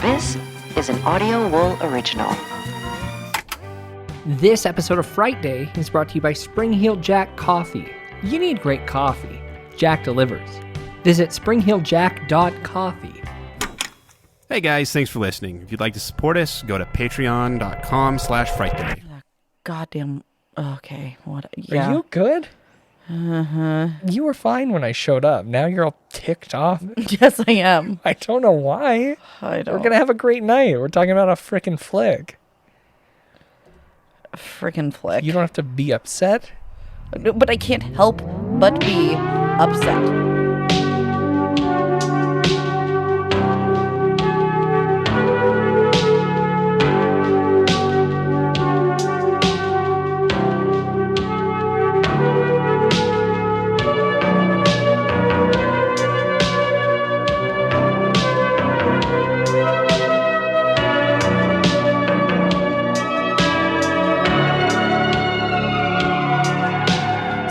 This is an Audio Wool original. This episode of Frightday is brought to you by Spring-Heeled Jack Coffee. You need great coffee. Jack delivers. Visit springhieldjack.coffee. Hey guys, thanks for listening. If you'd like to support us, go to patreon.com/frightday. Goddamn. Okay. What? Yeah. Are you good? Uh-huh. You were fine when I showed up. Now you're all ticked off. Yes, I am. I don't know why. I don't. We're going to have a great night. We're talking about a frickin' flick. Frickin' flick. You don't have to be upset. But I can't help but be upset.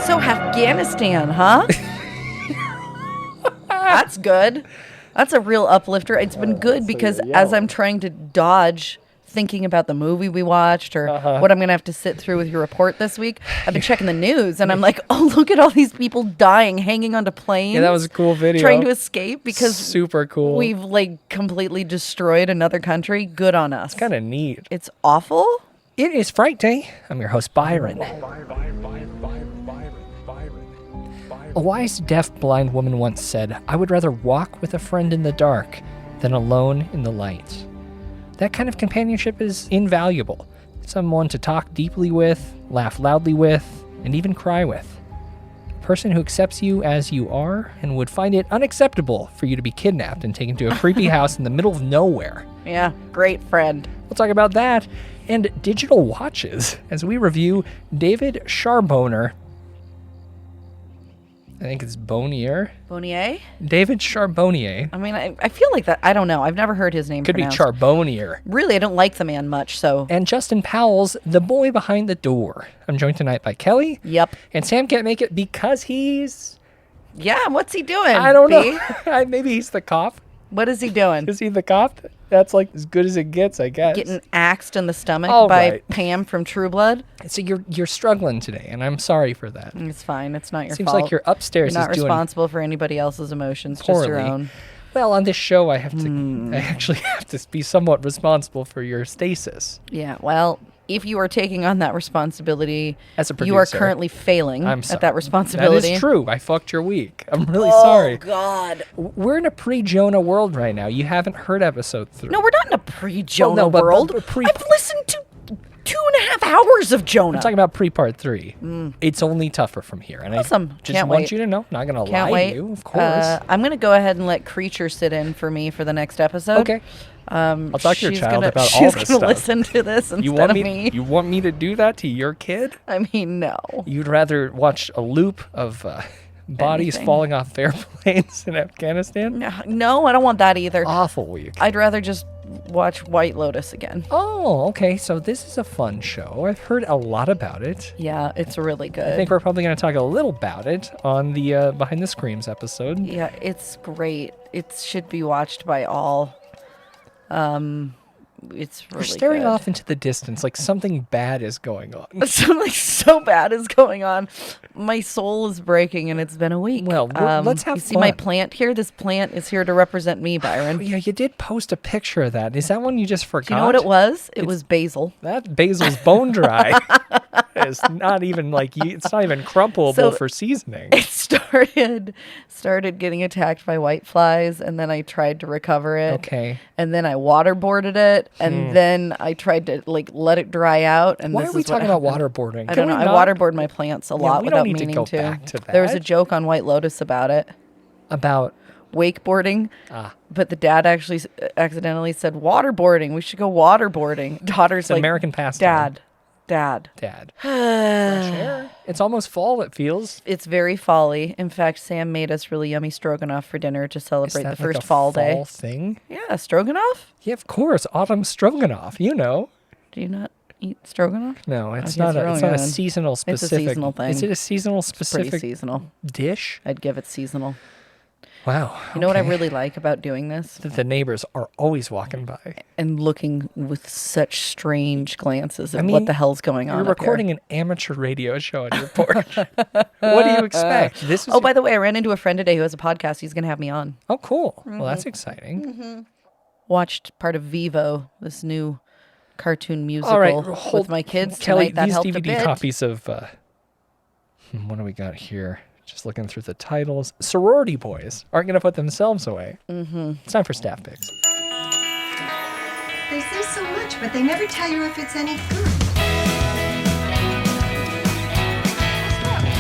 Afghanistan, huh? That's good. That's a real uplifter. It's been good because as I'm trying to dodge thinking about the movie we watched or what I'm going to have to sit through with your report this week, I've been checking the news and I'm like, oh, look at all these people dying, hanging onto planes. Yeah, that was a cool video. Trying to escape because super cool. We've like completely destroyed another country. Good on us. It's kind of neat. It's awful. It is Fright Day. I'm your host, Byron. A wise deaf-blind woman once said, "I would rather walk with a friend in the dark than alone in the light." That kind of companionship is invaluable. Someone to talk deeply with, laugh loudly with, and even cry with. A person who accepts you as you are and would find it unacceptable for you to be kidnapped and taken to a creepy house in the middle of nowhere. Yeah, great friend. We'll talk about that and digital watches as we review David Charbonier. I think it's Bonnier. Bonnier? David Charbonier. I mean, I feel like that. I don't know. I've never heard his name Could pronounced. be Charbonier. Really, I don't like the man much, so. And Justin Powell's The Boy Behind the Door. I'm joined tonight by Kelly. Yep. And Sam can't make it because he's... Yeah, what's he doing? I don't know. Maybe he's the cop. What is he doing? Is he the cop? That's like as good as it gets, I guess. Getting axed in the stomach All by right. Pam from True Blood? So you're struggling today, and I'm sorry for that. It's fine. It's not your Seems fault. like your upstairs You're not is doing responsible for anybody else's emotions, poorly. just your own. Well, on this show, I actually have to be somewhat responsible for your stasis. Yeah, well, if you are taking on that responsibility, As a you are producer, currently failing I'm at sorry. that responsibility. That is true. I fucked your week. I'm really sorry. Oh, God. We're in a pre-Jonah world right now. You haven't heard episode 3. No, we're not in a pre-Jonah Well, no, but world. pre- I've listened to 2.5 hours of Jonah. I'm talking about pre-part 3. It's only tougher from here. And Awesome. I just Can't want wait. you to know. Not going to Can't lie wait. to you, of course. I'm going to go ahead and let Creature sit in for me for the next episode. Okay. I'll talk to your child about all she's this gonna stuff. listen to this You instead want of me? me. You want me to do that to your kid? I mean, no. You'd rather watch a loop of bodies Anything. falling off airplanes in Afghanistan? No, I don't want that either. Awful week. I'd rather just watch White Lotus again. Oh, okay. So this is a fun show. I've heard a lot about it. Yeah, it's really good. I think we're probably going to talk a little about it on the Behind the Screams episode. Yeah, it's great. It should be watched by all. It's really You're staring good. off into the distance like something bad is going on. Something so bad is going on. My soul is breaking, and it's been a week. Well, let's have You see my fun. plant here? This plant is here to represent me, Byron. Yeah, you did post a picture of that. Is that one you just forgot? Do you know what it was? It was basil. That basil's bone dry. It's not even it's not even crumpleable So- for seasoning. It started getting attacked by white flies, and then I tried to recover it. Okay. And then I waterboarded it, and then I tried to let it dry out. And Why this are we is what talking about happened. waterboarding? I don't know. I waterboard my plants a lot we don't without need to meaning go to. back to There was a that. joke on White Lotus about it. About Wakeboarding, but the dad actually accidentally said waterboarding. We should go waterboarding. Daughter's like, American pastime. Dad. It's almost fall, it feels. It's very fall-y. In fact, Sam made us really yummy stroganoff for dinner to Is celebrate that the like first a fall day. thing? Yeah, stroganoff? Yeah, of course. Autumn stroganoff, you know. Do you not eat stroganoff? No, it's Okay, not. it's It's not a wrong. seasonal It's a specific. seasonal thing. Is it a seasonal It's pretty specific seasonal. dish? I'd give it seasonal. Wow. You know what I really like about doing this? The neighbors are always walking by. And looking with such strange glances at I mean, what the hell's going on. You're recording an amateur radio show on your porch. What do you expect? This is by the way, I ran into a friend today who has a podcast. He's going to have me on. Oh, cool. Well, that's exciting. Watched part of Vivo, this new cartoon musical All right, with my kids Kelly, tonight. That these helped a DVD bit. copies of what do we got here? Just looking through the titles. Sorority boys aren't going to put themselves away. Mm-hmm. It's time for staff picks. They say so much, but they never tell you if it's any good.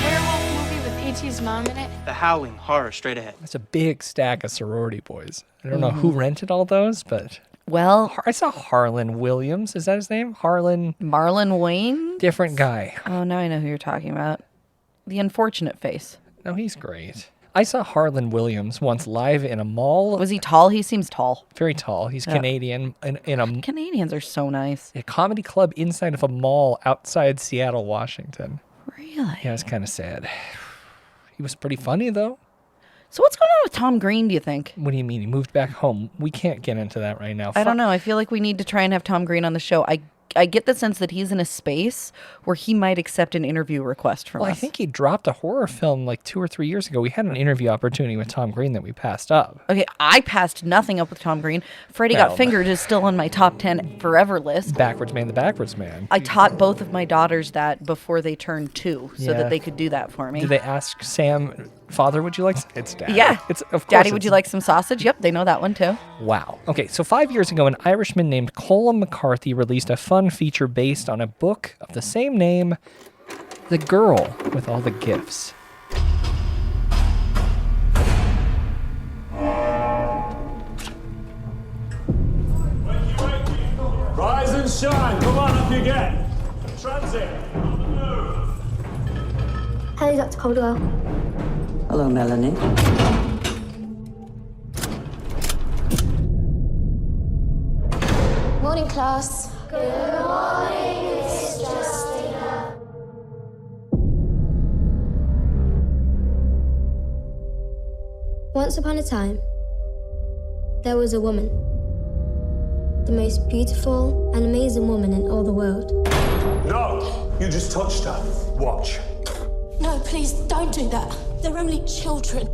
Werewolf movie with P.T.'s mom in it. The Howling, horror straight ahead. That's a big stack of sorority boys. I don't know who rented all those, but Well, I saw Harlan Williams. Is that his name? Harlan. Marlon Wayne? Different guy. Oh, now I know who you're talking about. The Unfortunate Face. No, he's great. I saw Harlan Williams once live in a mall. Was he tall? He seems tall. Very tall. He's Canadian. In a Canadians are so nice. comedy club inside of a mall outside Seattle, Washington. Really? Yeah, it's kind of sad. He was pretty funny, though. So what's going on with Tom Green, do you think? What do you mean? He moved back home. We can't get into that right now. I don't know. I feel like we need to try and have Tom Green on the show. I get the sense that he's in a space where he might accept an interview request from Well, us. I think he dropped a horror film like 2 or 3 years ago. We had an interview opportunity with Tom Green that we passed up. Okay, I passed nothing up with Tom Green. Freddie Well, Got Fingered is still on my top 10 forever list. Backwards Man, the Backwards Man. I taught both of my daughters that before they turned 2 so Yeah. that they could do that for me. Did they ask Sam, Father, would you like? It's Daddy. Yeah. It's of course. Daddy, would it's- you like some sausage? Yep, they know that one too. Wow. Okay, so 5 years ago, an Irishman named Colin McCarthy released a fun feature based on a book of the same name, The Girl with All the Gifts. Rise and shine. Come on, up you get. Transit. Hello, Dr. Caldwell. Hello, Melanie. Morning, class. Good morning, Miss Justina. Once upon a time, there was a woman. The most beautiful and amazing woman in all the world. No, you just touched her. Watch. No, please don't do that. They're only children.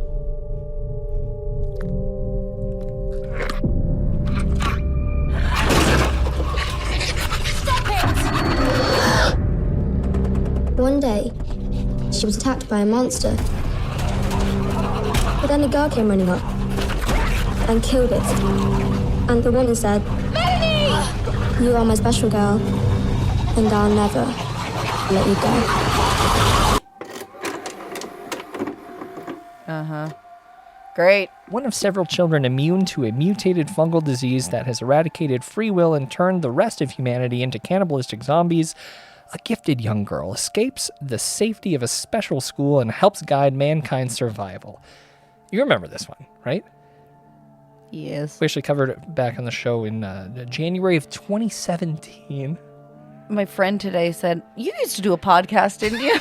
One day, she was attacked by a monster. But then a girl came running up and killed it. And the woman said, Melanie! You are my special girl, and I'll never let you go. Great. One of several children immune to a mutated fungal disease that has eradicated free will and turned the rest of humanity into cannibalistic zombies, a gifted young girl escapes the safety of a special school and helps guide mankind's survival. You remember this one, right? Yes. We actually covered it back on the show in January of 2017. My friend today said, you used to do a podcast, didn't you?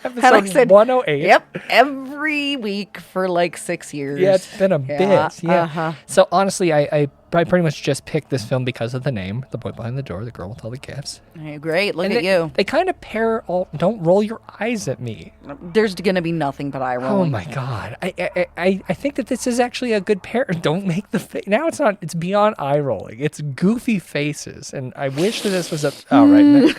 Episode said, 108. Yep. Every week for like 6 years. Yeah, it's been a bit. Yeah. Uh-huh. So honestly, I pretty much just picked this film because of the name, The Boy Behind the Door, The Girl with All the Gifts. Hey, great. Look And at you. They kind of pair all. Don't roll your eyes at me. There's going to be nothing but eye Oh rolling. my god. I think that this is actually a good pair. Don't make the face. Now it's not. It's beyond eye rolling. It's goofy faces, and I wish that this was a. Oh right.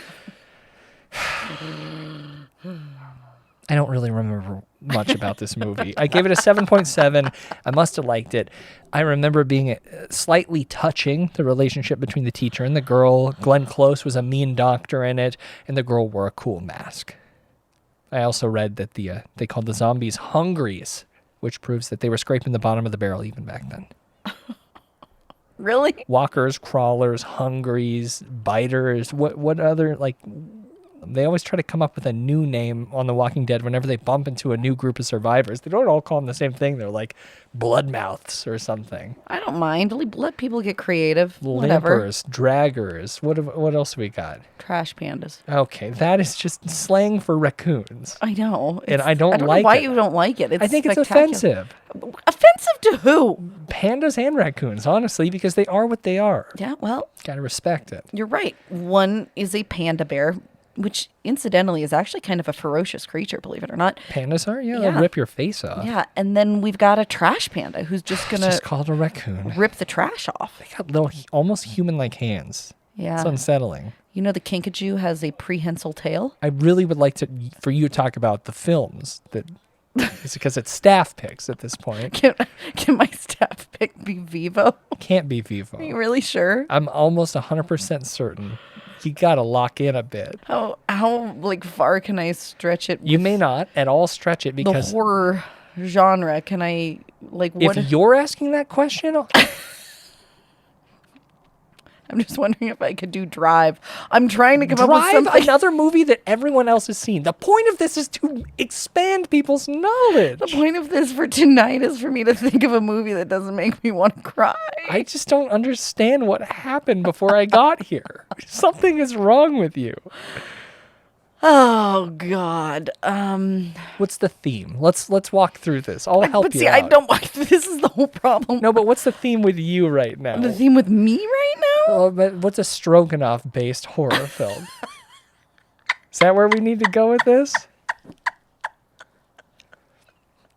I don't really remember much about this movie. I gave it a 7.7. I must have liked it. I remember being slightly touching, the relationship between the teacher and the girl. Glenn Close was a mean doctor in it, and the girl wore a cool mask. I also read that they called the zombies hungries, which proves that they were scraping the bottom of the barrel even back then. Really? Walkers, crawlers, hungries, biters. What other, like, them. They always try to come up with a new name on The Walking Dead whenever they bump into a new group of survivors. They don't all call them the same thing. They're like bloodmouths or something. I don't mind. Let people get creative. Whatever. Lampers, draggers. What else we got? Trash pandas. Okay, that is just slang for raccoons. I know. And I don't know like why it. you don't like it. It's I think it's spectacular. offensive. Offensive to who? Pandas and raccoons, honestly, because they are what they are. Yeah, well, Gotta respect it. you're right. One is a panda bear, which incidentally is actually kind of a ferocious creature, believe it or not. Pandas are? Yeah, Yeah. they'll rip your face off. Yeah, and then we've got a trash panda who's just It's gonna just called a raccoon. rip the trash off. They got little, almost human-like hands. Yeah. It's unsettling. You know the kinkajou has a prehensile tail? I really would like for you to talk about the films that. It's because it's staff picks at this point. Can my staff pick be Vivo? Can't be Vivo. Are you really sure? I'm almost 100% certain. You gotta lock in a bit. How like far can I stretch it? You with may not at all stretch it the because horror genre. Can I like what? if you're asking that question, I'm just wondering if I could do Drive. I'm trying to come up with Drive, something. another movie that everyone else has seen. The point of this is to expand people's knowledge. The point of this for tonight is for me to think of a movie that doesn't make me want to cry. I just don't understand what happened before I got here. Something is wrong with you. Oh God. What's the theme? Let's walk through this. I'll help but you see, out. I don't. This is the whole problem. No, but what's the theme with you right now? The theme with me right now? Oh, but what's a Stroganoff-based horror film? Is that where we need to go with this?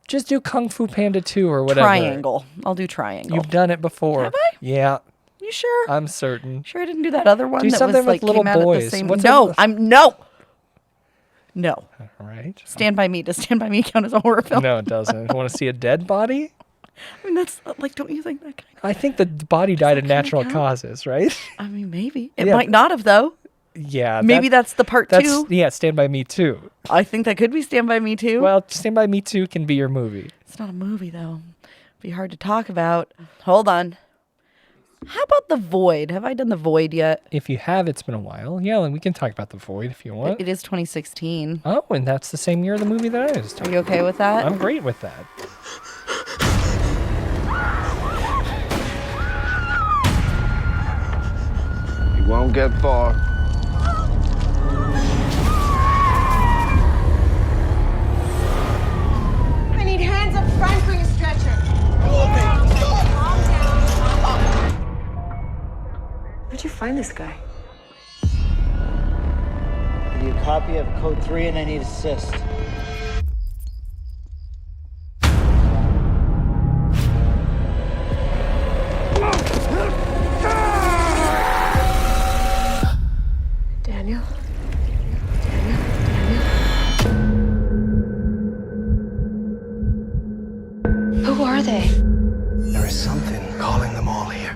Just do Kung Fu Panda 2 or whatever. Triangle. I'll do Triangle. You've done it before. Have I? Yeah, You sure? I'm certain. Sure I didn't do that other one Do that something was like with little came out at the boys. same. What's No, a- No. All right. Stand by Me. Does Stand by Me count as a horror film? No, it doesn't. Want to see a dead body? I mean, that's like, don't you think that kind of? I think the body died of that kinda natural count? causes, right? I mean, maybe it Yeah. might not have though. Yeah. Maybe that's the part two. Yeah, Stand By Me too. I think that could be Stand by Me too. Well, Stand By Me 2 can be your movie. It's not a movie though. Be hard to talk about. Hold on. How about The Void? Have I done The Void yet? If you have, it's been a while. Yeah, we can talk about The Void if you want. It is 2016. Oh, and that's the same year the movie that I was Are talking you okay with that? I'm great with that. You won't get far. I need hands up front for your stretcher. Where'd you find this guy? Give you a copy of Code 3 and I need assist. Daniel? Who are they? There is something calling them all here.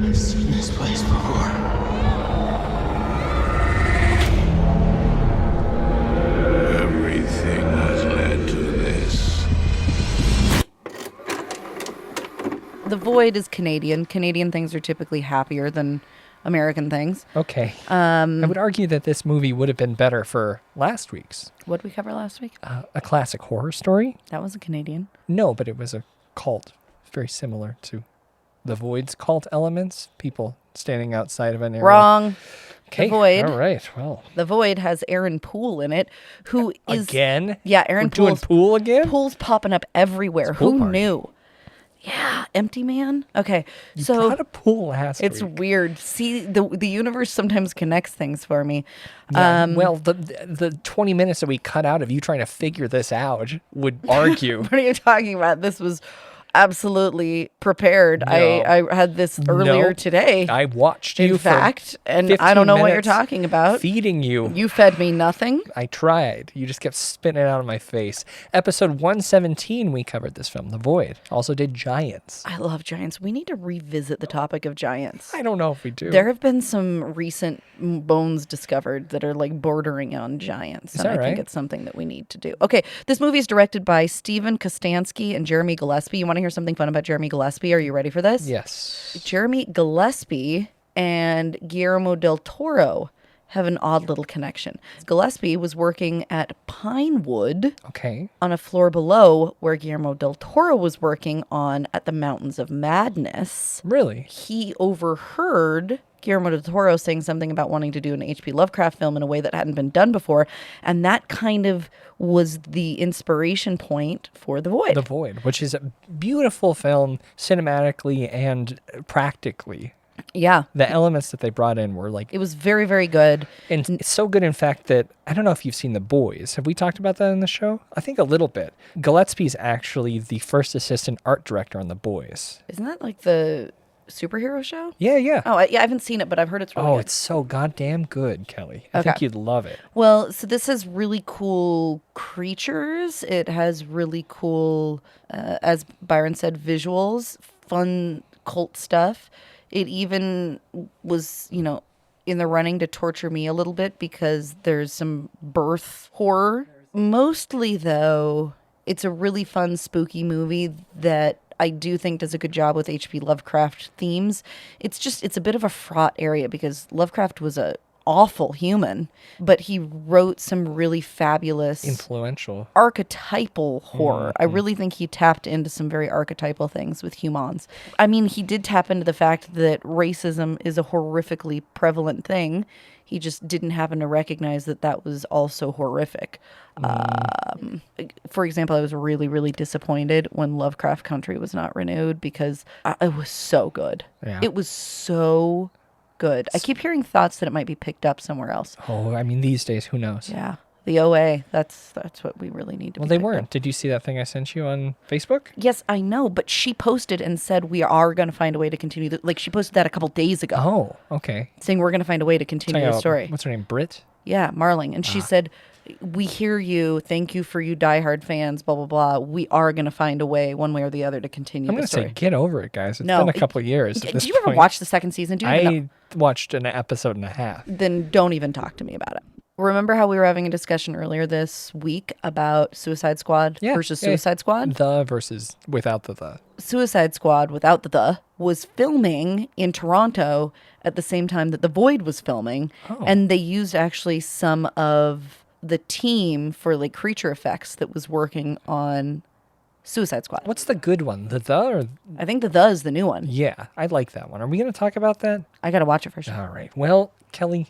I've seen this place before. Everything has led to this. The Void is Canadian. Canadian things are typically happier than American things. Okay. I would argue that this movie would have been better for last week's. What did we cover last week? A classic horror story? That was a Canadian. No, but it was a cult. Very similar to The Void's cult elements. People standing outside of an area. Wrong. Okay. The Void. All right. Well. The Void has Aaron Poole in it, who is Again? Yeah, Aaron We're doing Poole again? Poole's popping up everywhere. It's Pool Who Party. knew? Yeah, Empty Man. Okay, You so brought a Poole last it's week. weird. See, the universe sometimes connects things for me. Yeah, well, the 20 minutes that we cut out of you trying to figure this out would argue. What are you talking about? This was absolutely prepared. No. I had this earlier No. today. I watched you in fact, for and 15 I don't know what you're minutes talking about. Feeding you. You fed me nothing. I tried. You just kept spitting it out of my face. Episode 117, we covered this film, The Void. Also did Giants. I love giants. We need to revisit the topic of giants. I don't know if we do. There have been some recent bones discovered that are like bordering on giants. Is And that I think right? it's something that we need to do. Okay, this movie is directed by Steven Kostansky and Jeremy Gillespie. You want to hear something fun about Jeremy Gillespie? Are you ready for this? Yes. Jeremy Gillespie and Guillermo del Toro have an odd little connection. Gillespie was working at Pinewood on a floor below where Guillermo del Toro was working on at the Mountains of Madness. Really? He overheard Guillermo del Toro saying something about wanting to do an H.P. Lovecraft film in a way that hadn't been done before, and that kind of was the inspiration point for The Void. The Void, which is a beautiful film cinematically and practically. Yeah. The elements that they brought in were like... It was very, very good. And it's so good, in fact, that I don't know if you've seen The Boys. Have we talked about that in the show? I think a little bit. Gillespie's actually the first assistant art director on The Boys. Isn't that like the superhero show? Yeah. Oh, yeah, I haven't seen it, but I've heard it's really good. It's so goddamn good, Kelly. I think you'd love it. Well, so this has really cool creatures. It has really cool, as Byron said, visuals, fun cult stuff. It even was, in the running to torture me a little bit because there's some birth horror. Mostly, though, it's a really fun, spooky movie that I do think does a good job with H.P. Lovecraft themes. It's a bit of a fraught area because Lovecraft was a awful human, but he wrote some really fabulous, influential, archetypal horror. I really think he tapped into some very archetypal things with humans. I mean, he did tap into the fact that racism is a horrifically prevalent thing. He just didn't happen to recognize that that was also horrific. For example, I was really, really disappointed when Lovecraft Country was not renewed because it was so good. Yeah. It was so good. I keep hearing thoughts that it might be picked up somewhere else. Oh, I mean, these days, who knows? Yeah. The OA, that's what we really need to Well, they weren't. Did you see that thing I sent you on Facebook? Yes, I know, but she posted and said we are going to find a way to continue. She posted that a couple days ago. Oh, okay. Saying we're going to find a way to continue the story. What's her name, Britt? Yeah, Marling. And she said, we hear you. Thank you for you diehard fans, blah, blah, blah. We are going to find a way, one way or the other, to continue the story. I'm going to say, get over it, guys. It's been a couple of years at this point. Do you ever watch the second season? I watched an episode and a half. Then don't even talk to me about it. Remember how we were having a discussion earlier this week about Suicide Squad versus Suicide Squad? The versus without the. Suicide Squad without the was filming in Toronto at the same time that The Void was filming. Oh. And they used actually some of the team for like creature effects that was working on Suicide Squad. What's the good one? The or? I think the is the new one. Yeah, I like that one. Are we going to talk about that? I got to watch it for sure. All right. Well, Kelly,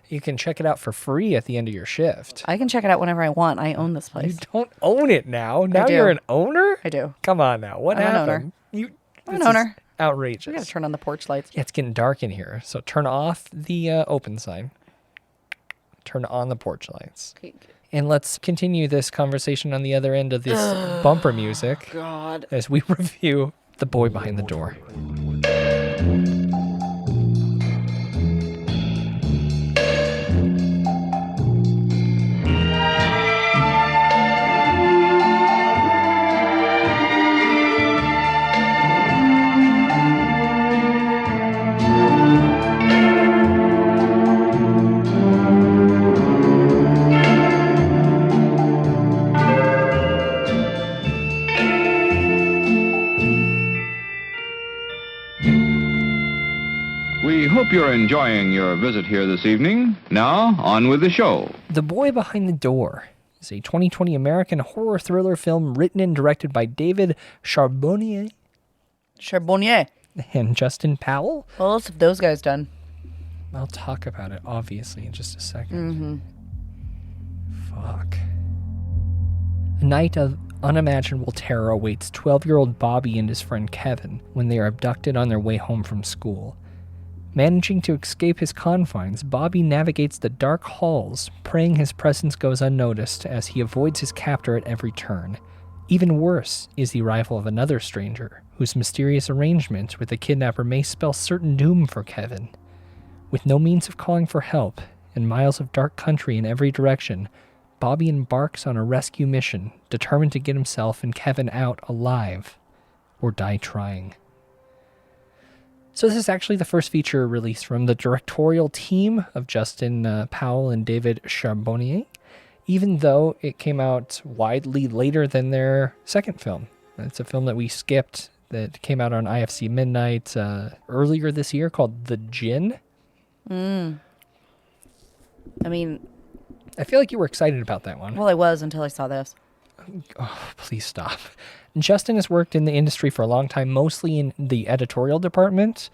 you can check it out for free at the end of your shift. I can check it out whenever I want. I own this place. You don't own it now. Now you're an owner? I do. Come on now. What happened? I'm an owner. Outrageous. We got to turn on the porch lights. Yeah, it's getting dark in here. So turn off the open sign. Turn on the porch lights. Okay. And let's continue this conversation on the other end of this bumper music. God. As we review The Boy Behind the Door. Hope you're enjoying your visit here this evening. Now, on with the show. The Boy Behind the Door is a 2020 American horror thriller film written and directed by David Charbonier and Justin Powell. What else have those guys done? I'll talk about it, obviously, in just a second. Fuck. A night of unimaginable terror awaits 12-year-old Bobby and his friend Kevin when they are abducted on their way home from school. Managing to escape his confines, Bobby navigates the dark halls, praying his presence goes unnoticed as he avoids his captor at every turn. Even worse is the arrival of another stranger, whose mysterious arrangement with the kidnapper may spell certain doom for Kevin. With no means of calling for help, and miles of dark country in every direction, Bobby embarks on a rescue mission, determined to get himself and Kevin out alive, or die trying. So this is actually the first feature release from the directorial team of Justin Powell and David Charbonier, even though it came out widely later than their second film. It's a film that we skipped that came out on IFC Midnight earlier this year called The Djinn. I mean, I feel like you were excited about that one. well, I was until I saw this. Oh, please stop. Justin has worked in the industry for a long time, mostly in the editorial department.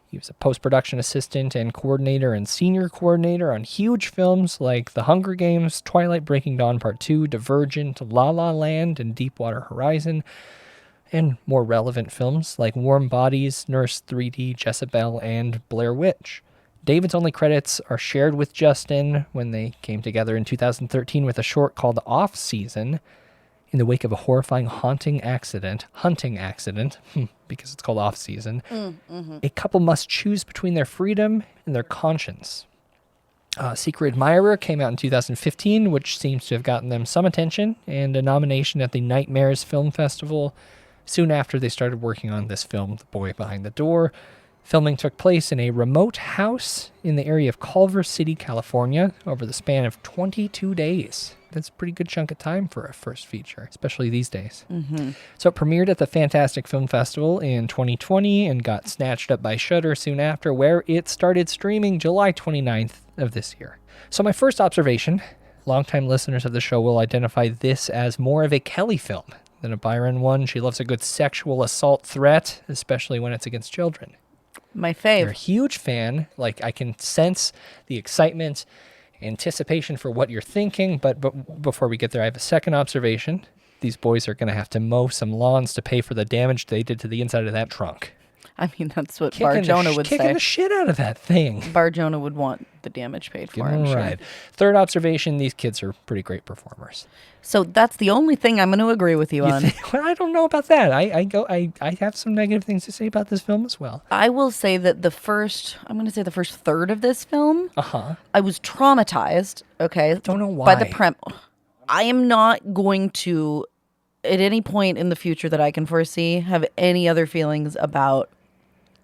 He was a post-production assistant and coordinator and senior coordinator on huge films like The Hunger Games, Twilight Breaking Dawn Part 2, Divergent, La La Land, and Deepwater Horizon, and more relevant films like Warm Bodies, Nurse 3D, Jezebel, and Blair Witch. David's only credits are shared with Justin when they came together in 2013 with a short called Off Season. In the wake of a horrifying hunting accident, because it's called Off Season, a couple must choose between their freedom and their conscience. Secret Admirer came out in 2015, which seems to have gotten them some attention and a nomination at the Nightmares Film Festival. Soon after, they started working on this film, The Boy Behind the Door. Filming took place in a remote house in the area of Culver City, California, over the span of 22 days. That's a pretty good chunk of time for a first feature, especially these days. Mm-hmm. So it premiered at the Fantastic Film Festival in 2020 and got snatched up by Shudder soon after, where it started streaming July 29th of this year. So my first observation, longtime listeners of the show will identify this as more of a Kelly film than a Byron one. She loves a good sexual assault threat, especially when it's against children. My fave. You're a huge fan. Like, I can sense the excitement, anticipation for what you're thinking, but before we get there, I have a second observation. These boys are going to have to mow some lawns to pay for the damage they did to the inside of that trunk. I mean, that's what Bar Jonah would say. Kicking the shit out of that thing. Bar Jonah would want the damage paid for, I'm sure. Right. Third observation, these kids are pretty great performers. So that's the only thing I'm going to agree with you on. Well, I don't know about that. I have some negative things to say about this film as well. I will say that the first third of this film, I was traumatized, okay? Don't know why. By the premise. I am not going to, at any point in the future that I can foresee, have any other feelings about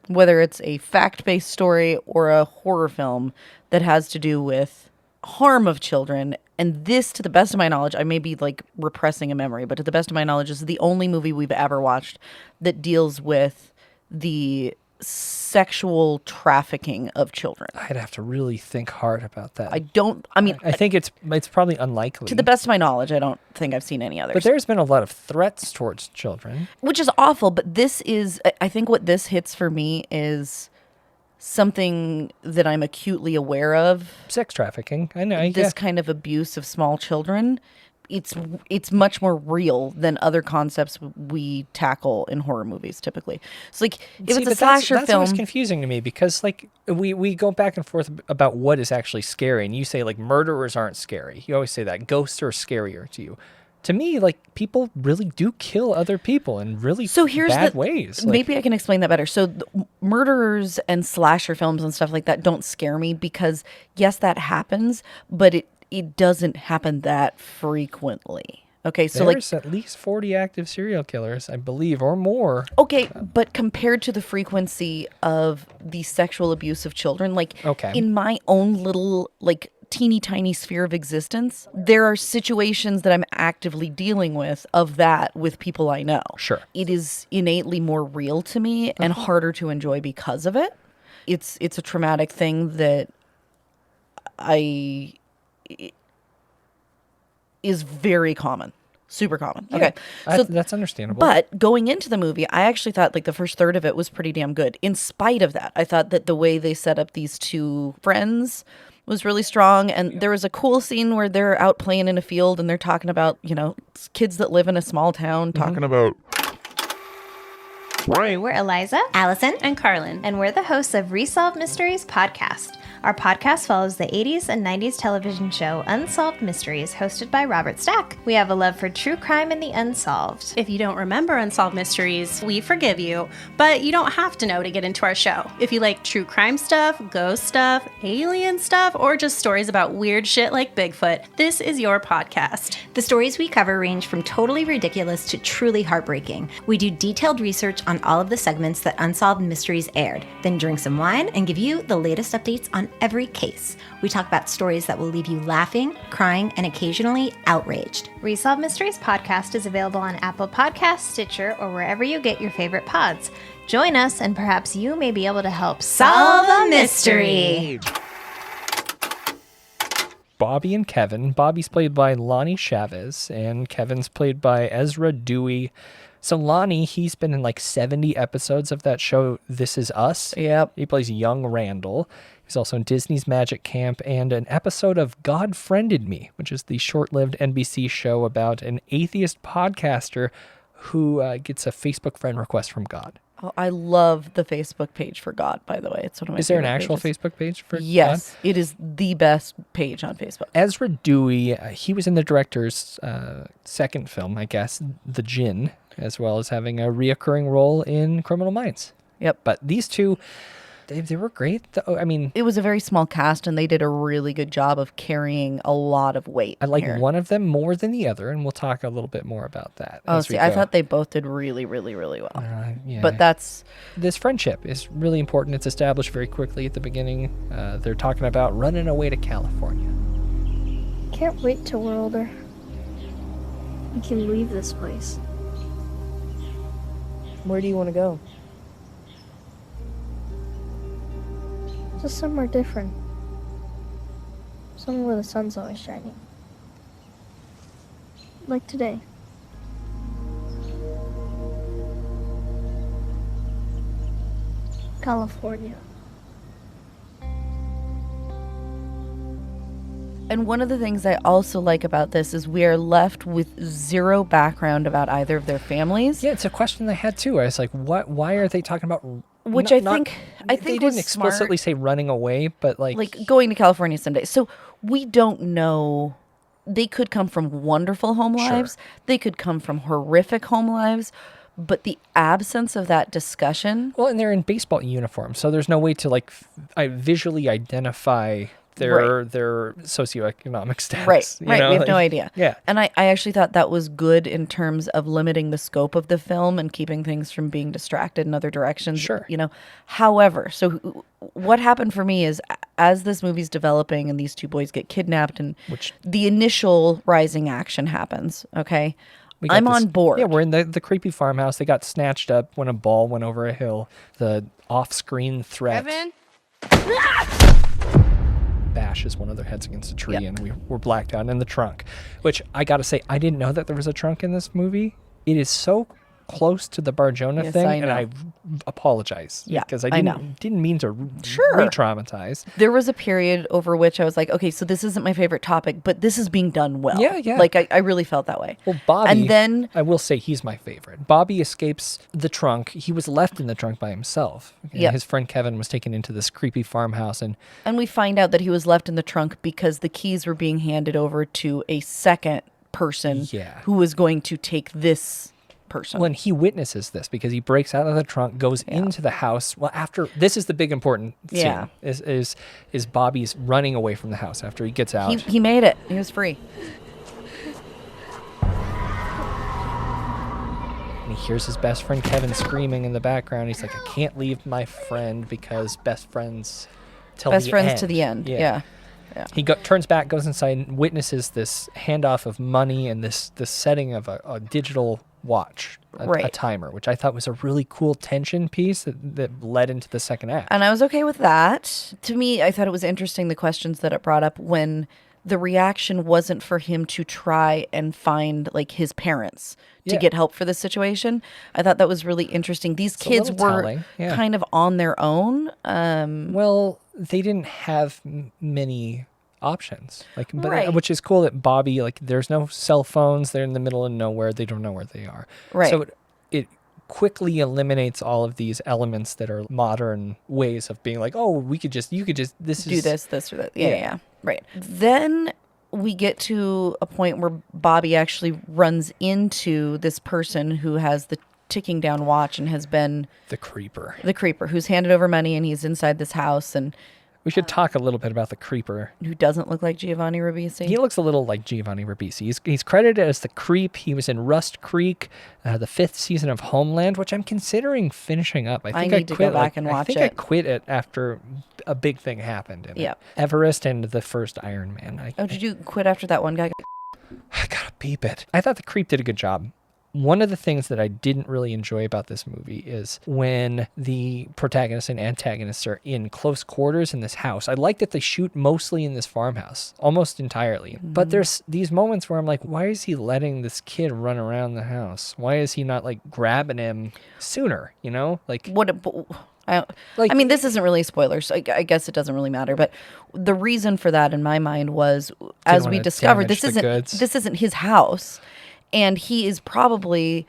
whether it's a fact-based story or a horror film that has to do with harm of children. And this, to the best of my knowledge, I may be like repressing a memory, but to the best of my knowledge, this is the only movie we've ever watched that deals with the sexual trafficking of children. I'd have to really think hard about that. I think it's probably unlikely. To the best of my knowledge, I don't think I've seen any others. But there's been a lot of threats towards children. Which is awful, but this is, I think what this hits for me is something that I'm acutely aware of. Sex trafficking. I know. This kind of abuse of small children. It's much more real than other concepts we tackle in horror movies typically. So like if it's a slasher that's film, always confusing to me because like we go back and forth about what is actually scary, and you say like murderers aren't scary. You always say that ghosts are scarier to you. To me, like people really do kill other people in really bad ways. Maybe I can explain that better. So murderers and slasher films and stuff like that don't scare me because yes, that happens, but it doesn't happen that frequently. Okay, so there's at least 40 active serial killers, I believe, or more. Okay, but compared to the frequency of the sexual abuse of children, in my own little teeny tiny sphere of existence, there are situations that I'm actively dealing with people I know. Sure. It is innately more real to me and harder to enjoy because of it. It's a traumatic thing that is very common, super common. Yeah, okay, so that's understandable. But going into the movie, I actually thought the first third of it was pretty damn good. In spite of that, I thought that the way they set up these two friends was really strong, and there was a cool scene where they're out playing in a field and they're talking about kids that live in a small town talking about. We're Eliza, Allison, and Carlin, and we're the hosts of Resolved Mysteries podcast. Our podcast follows the 80s and 90s television show Unsolved Mysteries, hosted by Robert Stack. We have a love for true crime and the unsolved. If you don't remember Unsolved Mysteries, we forgive you, but you don't have to know to get into our show. If you like true crime stuff, ghost stuff, alien stuff, or just stories about weird shit like Bigfoot, this is your podcast. The stories we cover range from totally ridiculous to truly heartbreaking. We do detailed research on all of the segments that Unsolved Mysteries aired, then drink some wine and give you the latest updates on every case. We talk about stories that will leave you laughing, crying, and occasionally outraged. Resolved Mysteries podcast is available on Apple Podcasts, Stitcher, or wherever you get your favorite pods. Join us and perhaps you may be able to help solve a mystery. Bobby and Kevin. Bobby's played by Lonnie Chavez, and Kevin's played by Ezra Dewey. So Lonnie, he's been in like 70 episodes of that show, This Is Us. Yep. He plays young Randall. He's also in Disney's Magic Camp and an episode of God Friended Me, which is the short-lived NBC show about an atheist podcaster who gets a Facebook friend request from God. Oh, I love the Facebook page for God, by the way. It's one of my Is there an favorite actual pages. Facebook page for Yes, God? it is the best page on Facebook. Ezra Dewey, he was in the director's second film, I guess, The Djinn, as well as having a reoccurring role in Criminal Minds. Yep. But these two, they were great. I mean, it was a very small cast, and they did a really good job of carrying a lot of weight. I like here. one of them more than the other, and we'll talk a little bit more about that. Oh, as we see, I go. thought they both did really, really, really well. Yeah. But that's... This friendship is really important. It's established very quickly at the beginning. They're talking about running away to California. Can't wait till we're older. We can leave this place. Where do you want to go? Just somewhere different. Somewhere where the sun's always shining. Like today. California. And one of the things I also like about this is we are left with zero background about either of their families. Yeah, it's a question I had too. I was like, "What? Why are they talking about?" Which I think they was didn't explicitly smart. say running away, but like going to California someday. So we don't know. They could come from wonderful home lives. They could come from horrific home lives. But the absence of that discussion. Well, and they're in baseball uniforms, so there's no way to visually identify their socioeconomic status. Right. you We know? have no idea. Yeah. And I actually thought that was good in terms of limiting the scope of the film and keeping things from being distracted in other directions. Sure. However, so what happened for me is as this movie's developing and these two boys get kidnapped and the initial rising action happens, okay? I'm on board. Yeah, we're in the creepy farmhouse. They got snatched up when a ball went over a hill. The off-screen threat. Kevin? Bashes one of their heads against a tree, and we were blacked out in the trunk. Which I gotta say, I didn't know that there was a trunk in this movie. It is so close to the Barjona thing, and I apologize. Yeah, because I know. didn't mean to re-traumatize. There was a period over which I was like, okay, so this isn't my favorite topic, but this is being done well. Yeah. Like, I really felt that way. Well, Bobby, and then I will say he's my favorite. Bobby escapes the trunk. He was left in the trunk by himself. Yep. His friend Kevin was taken into this creepy farmhouse, and we find out that he was left in the trunk because the keys were being handed over to a second person who was going to take this person. When he witnesses this, because he breaks out of the trunk, goes into the house. Well, after this is the big important scene. Is Bobby's running away from the house after he gets out. He made it. He was free. And he hears his best friend Kevin screaming in the background. He's like, I can't leave my friend because best friends till best the friends end. to the end. Yeah. He turns back, goes inside, and witnesses this handoff of money and this setting of a digital watch, a timer, which I thought was a really cool tension piece that led into the second act. And I was okay with that. To me, I thought it was interesting the questions that it brought up when the reaction wasn't for him to try and find his parents to get help for this situation. I thought that was really interesting. These kids were kind of on their own. Well, they didn't have many options, which is cool that Bobby, there's no cell phones. They're in the middle of nowhere. They don't know where they are. Right. So it quickly eliminates all of these elements that are modern ways of being you could just do this or that. Yeah. Right. Then we get to a point where Bobby actually runs into this person who has the ticking down watch and has been the creeper who's handed over money, and he's inside this house. And we should talk a little bit about the creeper. Who doesn't look like Giovanni Ribisi? He looks a little like Giovanni Ribisi. He's credited as the creep. He was in Rust Creek, the 5th season of Homeland, which I'm considering finishing up. I need to go back and watch it. I quit it after a big thing happened in it. Everest and the first Iron Man. Did you quit after that one guy? I gotta beep it. I thought the creep did a good job. One of the things that I didn't really enjoy about this movie is when the protagonist and antagonists are in close quarters in this house. I like that they shoot mostly in this farmhouse, almost entirely. But there's these moments where I'm like, why is he letting this kid run around the house? Why is he not like grabbing him sooner? You know, like I mean, this isn't really spoilers. So I guess it doesn't really matter. But the reason for that, in my mind, was as we discovered, this isn't his house. And he is probably,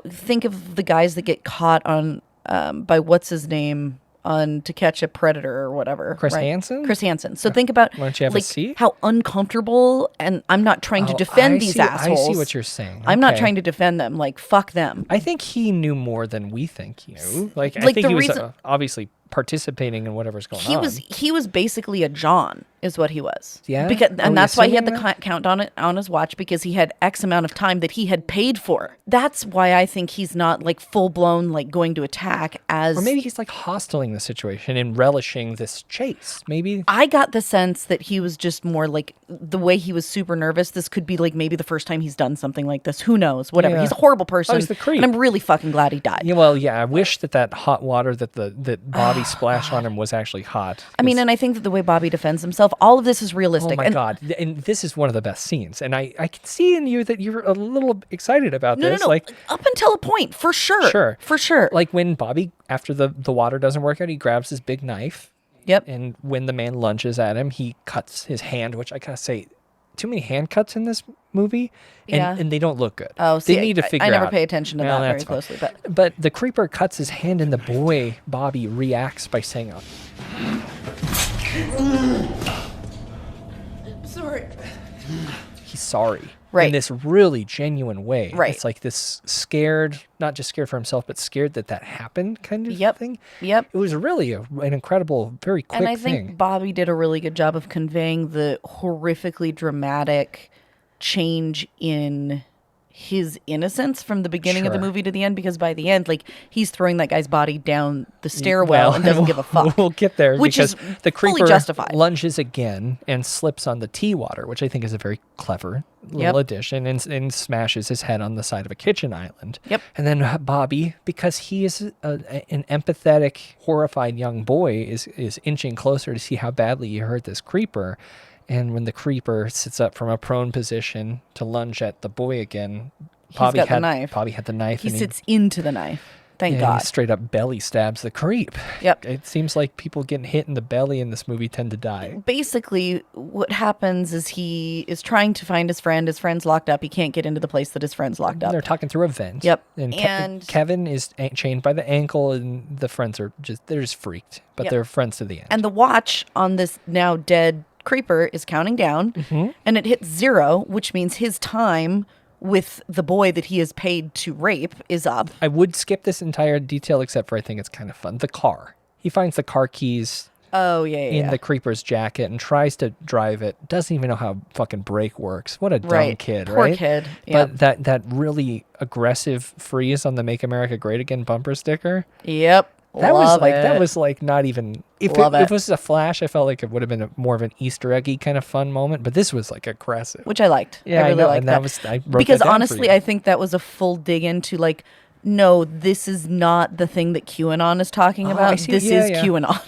think of the guys that get caught on by what's his name on To Catch a Predator or whatever. Chris Hansen? Chris Hansen. So think about Why don't you have a seat? How uncomfortable, and I'm not trying to defend these assholes. I see what you're saying. I'm not trying to defend them. Like, fuck them. I think he knew more than we think he knew. I think he was obviously participating in whatever's going on. He was basically a John, is what he was. Yeah, and that's why he had the count on his watch, because he had X amount of time that he had paid for. That's why I think he's not like full blown like going to attack as. Or maybe he's like hostiling the situation and relishing this chase. Maybe I got the sense that he was just more like the way he was super nervous. This could be like maybe the first time he's done something like this. Who knows? Whatever. Yeah. He's a horrible person. Oh, he's the creep. And I'm really fucking glad he died. Yeah, well, yeah. I wish that hot water that Bobby splashed on him was actually hot. I mean, and I think that the way Bobby defends himself, all of this is realistic. Oh my God. And this is one of the best scenes. And I can see in you that you're a little excited about this. No. Like, up until a point, for sure. Sure. For sure. Like when Bobby, after the water doesn't work out, he grabs his big knife. Yep. And when the man lunges at him, he cuts his hand, which I gotta say, too many hand cuts in this movie, and they don't look good. Oh, see, they need to figure out. I never pay attention to that very closely. But the creeper cuts his hand, and the boy, Bobby, reacts by saying, sorry. He's sorry. Right. In this really genuine way. Right. It's like this scared, not just scared for himself, but scared that happened kind of thing. Yep. It was really an incredible, very quick thing. And I think Bobby did a really good job of conveying the horrifically dramatic change in his innocence from the beginning of the movie to the end, because by the end, like, he's throwing that guy's body down the stairwell and doesn't give a fuck. We'll get there, which because is the creeper fully justified. Lunges again and slips on the tea water, which I think is a very clever little addition, and smashes his head on the side of a kitchen island. Yep. And then Bobby, because he is an empathetic, horrified young boy, is inching closer to see how badly he hurt this creeper. And when the creeper sits up from a prone position to lunge at the boy again, Bobby had the knife. He sits into the knife. Thank God. He straight up belly stabs the creep. Yep. It seems like people getting hit in the belly in this movie tend to die. Basically, what happens is he is trying to find his friend. His friend's locked up. He can't get into the place that his friend's locked up. They're talking through a vent. Yep. And Kevin is chained by the ankle, and the friends are they're just freaked, but they're friends to the end. And the watch on this now dead creeper is counting down, and it hits 0, which means his time with the boy that he is paid to rape is up. I would skip this entire detail, except for I think it's kind of fun. The car. He finds the car keys in the creeper's jacket and tries to drive it. Doesn't even know how fucking brake works. What a dumb kid, Poor right? kid. Yep. But that really aggressive freeze on the Make America Great Again bumper sticker. Yep. That was like not even. If it was a flash, I felt like it would have been more of an Easter eggy kind of fun moment. But this was like aggressive, which I liked. Yeah, I really liked and that. I wrote because that down honestly, I think that was a full dig into like, no, this is not the thing that QAnon is talking about. This is QAnon.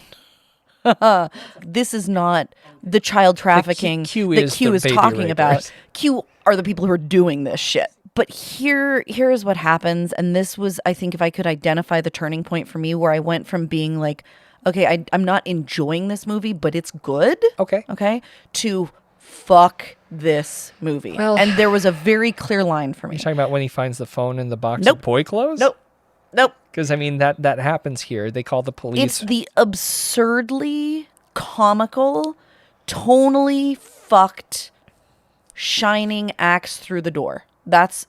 This is not the child trafficking that Q is talking about. Q are the people who are doing this shit. But here is what happens, and this was, I think, if I could identify the turning point for me, where I went from being like, okay, I'm not enjoying this movie, but it's good. Okay. To fuck this movie. Well, and there was a very clear line for me. You're talking about when he finds the phone in the box of boy clothes? Nope. Because, I mean, that happens here. They call the police. It's the absurdly comical, tonally fucked, shining axe through the door. That's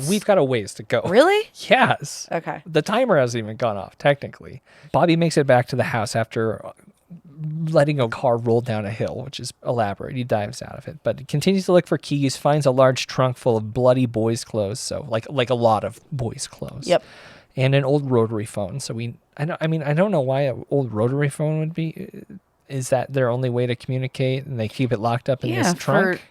we've got a ways to go. Really? Yes. Okay. The timer hasn't even gone off, technically. Bobby makes it back to the house after letting a car roll down a hill, which is elaborate. He dives out of it, but he continues to look for keys, finds a large trunk full of bloody boys' clothes, so like a lot of boys' clothes. Yep. And an old rotary phone. So I don't know why an old rotary phone would be. Is that their only way to communicate, and they keep it locked up in this trunk?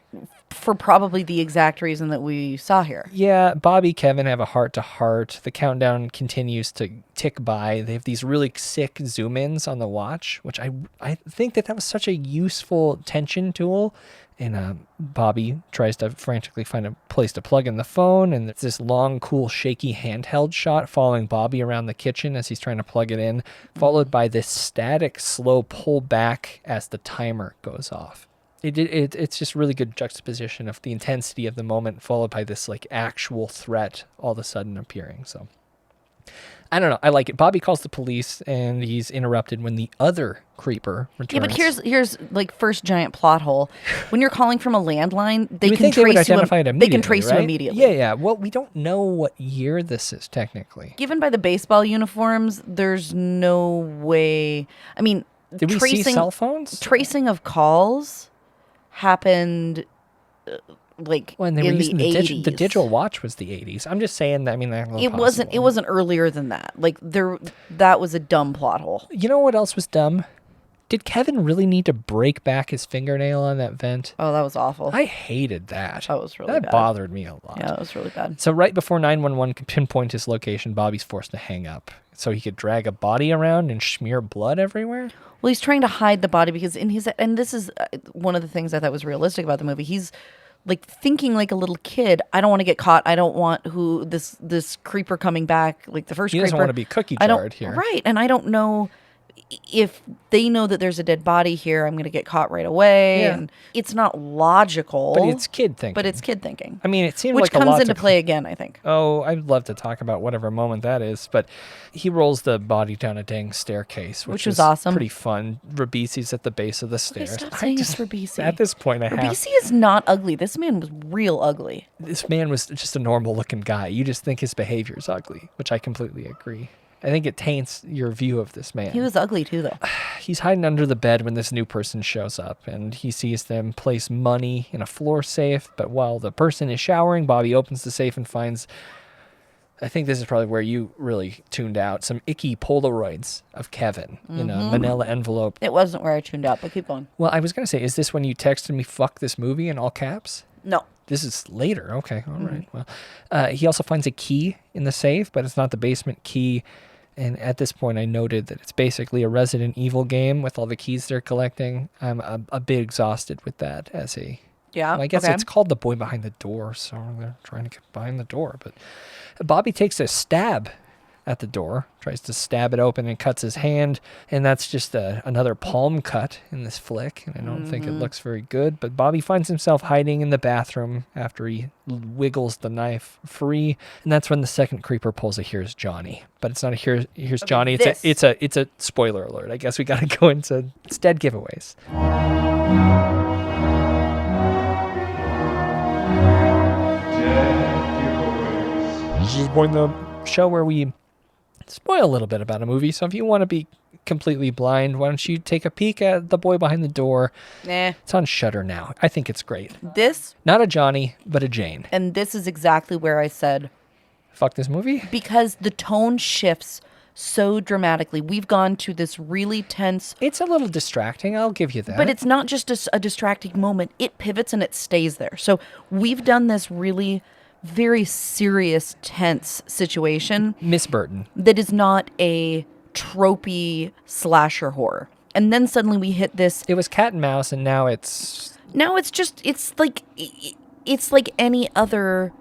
for probably the exact reason that we saw here. Yeah, Bobby, Kevin have a heart-to-heart. The countdown continues to tick by. They have these really sick zoom-ins on the watch, which I think that was such a useful tension tool. And Bobby tries to frantically find a place to plug in the phone, and it's this long, cool, shaky handheld shot following Bobby around the kitchen as he's trying to plug it in, followed by this static, slow pull back as the timer goes off. It's just really good juxtaposition of the intensity of the moment, followed by this like actual threat all of a sudden appearing. So I don't know. I like it. Bobby calls the police, and he's interrupted when the other creeper returns. Yeah, but here's like first giant plot hole. When you're calling from a landline, they can think they would identify it immediately. They can trace right? you immediately. Yeah. Well, we don't know what year this is technically. Given by the baseball uniforms, there's no way. I mean, did we see cell phones? Tracing of calls happened when they were using the 80s. The digital watch was the 80s. I'm just saying that. I mean, it wasn't earlier than that. Like that was a dumb plot hole. You know what else was dumb? Did Kevin really need to break back his fingernail on that vent? Oh, that was awful. I hated that. That was really bad. That bothered me a lot. Yeah, that was really bad. So right before 911 could pinpoint his location, Bobby's forced to hang up so he could drag a body around and smear blood everywhere. Well, he's trying to hide the body because and this is one of the things I thought was realistic about the movie. He's like thinking like a little kid. I don't want to get caught. I don't want this creeper coming back. Like the first creeper. He doesn't want to be cookie jarred here. Right. And I don't know if they know that there's a dead body here, I'm going to get caught right away. Yeah. And it's not logical. But it's kid thinking. I mean, it seemed which like a lot comes into play again, I think. Oh, I'd love to talk about whatever moment that is. But he rolls the body down a dang staircase, which was awesome. Pretty fun. Ribisi's at the base of the stairs. Stop saying it's Ribisi. At this point, Ribisi is not ugly. This man was real ugly. This man was just a normal looking guy. You just think his behavior is ugly, which I completely agree. I think it taints your view of this man. He was ugly too, though. He's hiding under the bed when this new person shows up, and he sees them place money in a floor safe. But while the person is showering, Bobby opens the safe and finds, I think this is probably where you really tuned out, some icky Polaroids of Kevin in a manila envelope. It wasn't where I tuned out, but keep going. Well, I was going to say, is this when you texted me, fuck this movie in all caps? No. This is later. Okay, all right. Well, he also finds a key in the safe, but it's not the basement key. And at this point, I noted that it's basically a Resident Evil game with all the keys they're collecting. I'm a bit exhausted with that as a... Yeah, well, I guess it's called The Boy Behind the Door, so they're trying to get behind the door. But Bobby takes a stab at the door, tries to stab it open and cuts his hand, and that's just another palm cut in this flick, and I don't think it looks very good. But Bobby finds himself hiding in the bathroom after he wiggles the knife free, and that's when the second creeper pulls a "Here's Johnny," but it's not a "Here's Johnny." It's a spoiler alert. I guess we got to go into dead giveaways. This is point in the show where we spoil a little bit about a movie. So if you want to be completely blind, why don't you take a peek at The Boy Behind the Door? It's on Shudder now. I think it's great. Not a Johnny, but a Jane. And this is exactly where I said, fuck this movie? Because the tone shifts so dramatically. We've gone to this really tense... It's a little distracting, I'll give you that. But it's not just a distracting moment. It pivots and it stays there. So we've done this really... very serious, tense situation. Miss Burton. That is not a tropey slasher horror. And then suddenly we hit this. It was cat and mouse, and now it's... Now it's like any other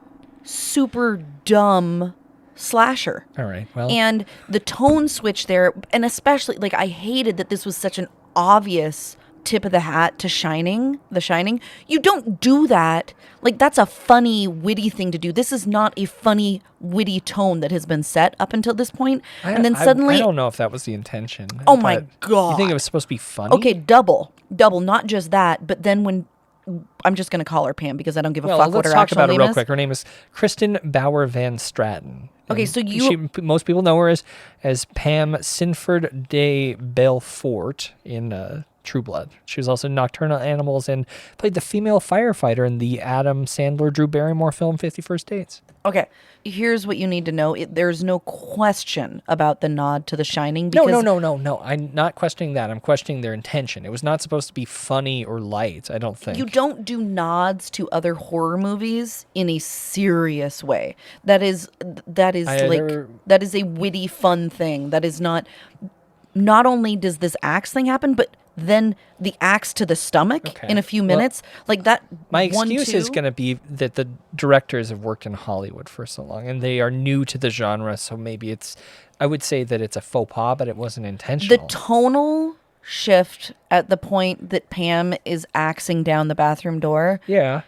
super dumb slasher. All right, well... And the tone switch there, and especially, like, I hated that this was such an obvious... tip of the hat to The Shining. You don't do that. Like, that's a funny, witty thing to do. This is not a funny, witty tone that has been set up until this point. And then suddenly... I don't know if that was the intention. Oh my God. You think it was supposed to be funny? Okay, double. Not just that, but then when... I'm just going to call her Pam because I don't give a fuck what her actual name is. Let's talk about it real quick. Her name is Kristen Bauer Van Straten. Okay, so most people know her as Pam Sinford de Belfort in True Blood. She was also in Nocturnal Animals and played the female firefighter in the Adam Sandler Drew Barrymore film 50 First Dates. Okay, here's what you need to know. There's no question about the nod to The Shining. Because No. I'm not questioning that. I'm questioning their intention. It was not supposed to be funny or light, I don't think. You don't do nods to other horror movies in a serious way. That is a witty, fun thing. That is not only does this axe thing happen, but then the axe to the stomach in a few minutes. Like that. My excuse is going to be that the directors have worked in Hollywood for so long and they are new to the genre. So maybe I would say that it's a faux pas, but it wasn't intentional. The tonal shift at the point that Pam is axing down the bathroom door. Yeah.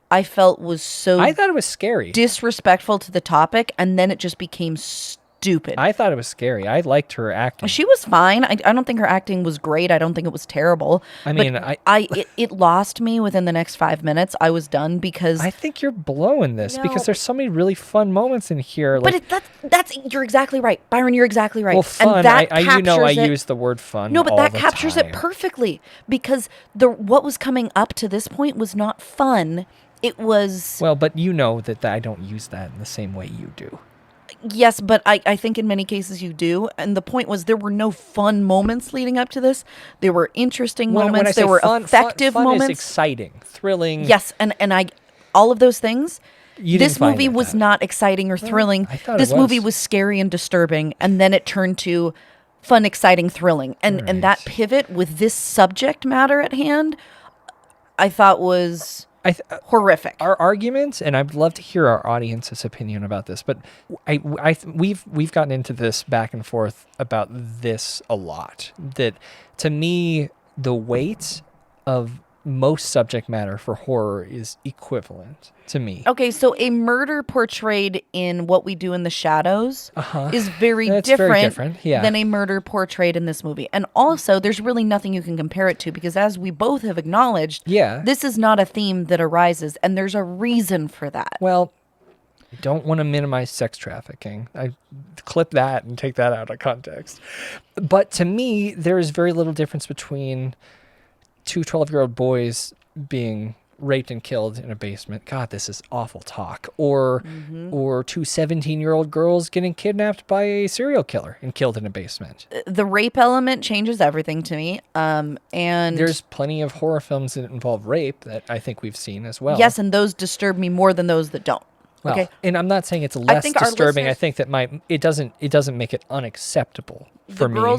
I felt was so. I thought it was scary. Disrespectful to the topic. And then it just became stupid. I thought it was scary. I liked her acting. She was fine. I don't think her acting was great. I don't think it was terrible. I mean, it lost me within the next 5 minutes. I was done because I think you're blowing this because there's so many really fun moments in here. But that's you're exactly right, Byron. You're exactly right. Well, fun. And that I use the word fun. No, but all that the captures time. it perfectly because what was coming up to this point was not fun. It was but you know that I don't use that in the same way you do. Yes, but I think in many cases you do. And the point was there were no fun moments leading up to this. There were interesting moments. There were effective moments. Fun is exciting, thrilling. Yes, and all of those things. This movie was not exciting or thrilling. This movie was scary and disturbing. And then it turned to fun, exciting, thrilling. And that pivot with this subject matter at hand, I thought was horrific. Our arguments, and I'd love to hear our audience's opinion about this, but we've gotten into this back and forth about this a lot. That to me, the weight of most subject matter for horror is equivalent to me. Okay, so a murder portrayed in What We Do in the Shadows is very different than a murder portrayed in this movie. And also, there's really nothing you can compare it to because as we both have acknowledged, this is not a theme that arises, and there's a reason for that. Well, I don't want to minimize sex trafficking. I clip that and take that out of context. But to me, there is very little difference between two 12-year-old boys being raped and killed in a basement. God, this is awful talk. Or two 17-year-old girls getting kidnapped by a serial killer and killed in a basement. The rape element changes everything to me. And there's plenty of horror films that involve rape that I think we've seen as well. Yes, and those disturb me more than those that don't. Well, okay, and I'm not saying it's less disturbing. I think that it doesn't make it unacceptable for me.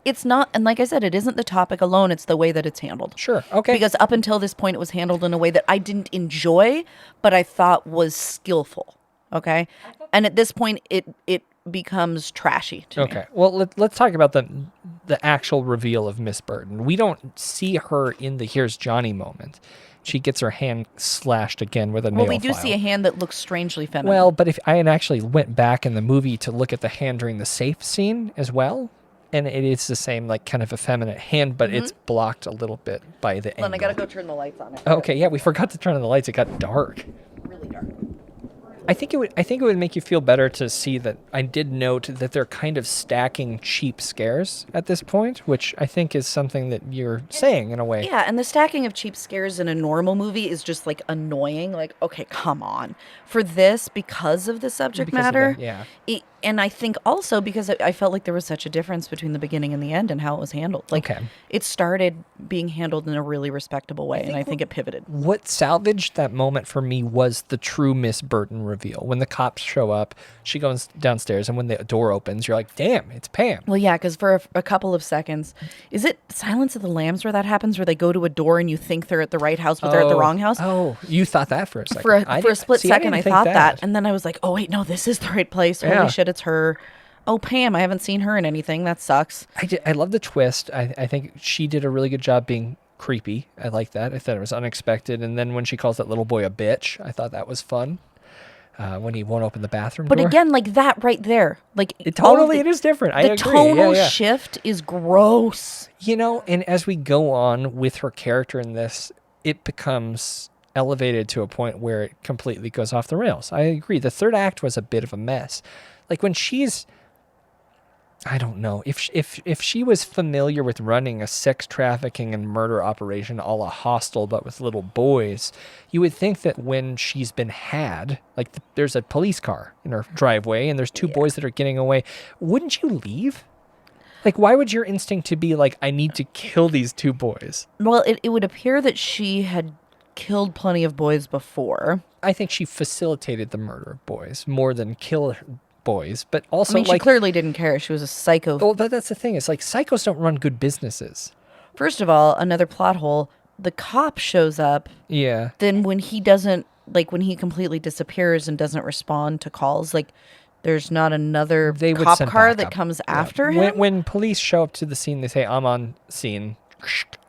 It's not, and like I said, it isn't the topic alone, it's the way that it's handled. Sure, okay. Because up until this point, it was handled in a way that I didn't enjoy, but I thought was skillful, okay? And at this point, it becomes trashy to me. Okay, well, let's talk about the actual reveal of Miss Burton. We don't see her in the Here's Johnny moment. She gets her hand slashed again with a nail file. Well, we do see a hand that looks strangely feminine. Well, but if I had actually went back in the movie to look at the hand during the safe scene as well, and it is the same, like, kind of effeminate hand, but it's blocked a little bit by the angle. I gotta go turn the lights on. Okay, yeah, we forgot to turn on the lights. It got dark. Really dark. I think it would make you feel better to see that I did note that they're kind of stacking cheap scares at this point, which I think is something that you're saying in a way. Yeah, and the stacking of cheap scares in a normal movie is just like annoying. Like, okay, come on. For this, because of the subject matter, and I think also because I felt like there was such a difference between the beginning and the end and how it was handled. Like, it started being handled in a really respectable way, and I think it pivoted. What salvaged that moment for me was the true Miss Burton reveal. When the cops show up, she goes downstairs, and when the door opens, you're like, damn, it's Pam. Well, yeah, because for a couple of seconds, is it Silence of the Lambs where that happens, where they go to a door and you think they're at the right house, but they're at the wrong house? Oh, you thought that for a second. For a split second, I thought that. And then I was like, oh, wait, no, this is the right place. Holy shit, it's her. Oh, Pam, I haven't seen her in anything. That sucks. I love the twist. I think she did a really good job being creepy. I like that. I thought it was unexpected. And then when she calls that little boy a bitch, I thought that was fun. When he won't open the bathroom door. But again, like that right there. Like it is different. I agree. The tonal shift is gross. You know, and as we go on with her character in this, it becomes elevated to a point where it completely goes off the rails. I agree. The third act was a bit of a mess. Like when she's I don't know. If she was familiar with running a sex trafficking and murder operation a la Hostel, but with little boys, you would think that when she's been had, like there's a police car in her driveway and there's two boys that are getting away, wouldn't you leave? Like, why would your instinct to be like, I need to kill these two boys? Well, it would appear that she had killed plenty of boys before. I think she facilitated the murder of boys more than kill boys, but also, I mean, she clearly didn't care. She was a psycho. Well, that's the thing. It's like psychos don't run good businesses. First of all, another plot hole. The cop shows up. Yeah. Then when he doesn't, like when he completely disappears and doesn't respond to calls, like there's not another cop car that comes after him. When police show up to the scene, they say, I'm on scene.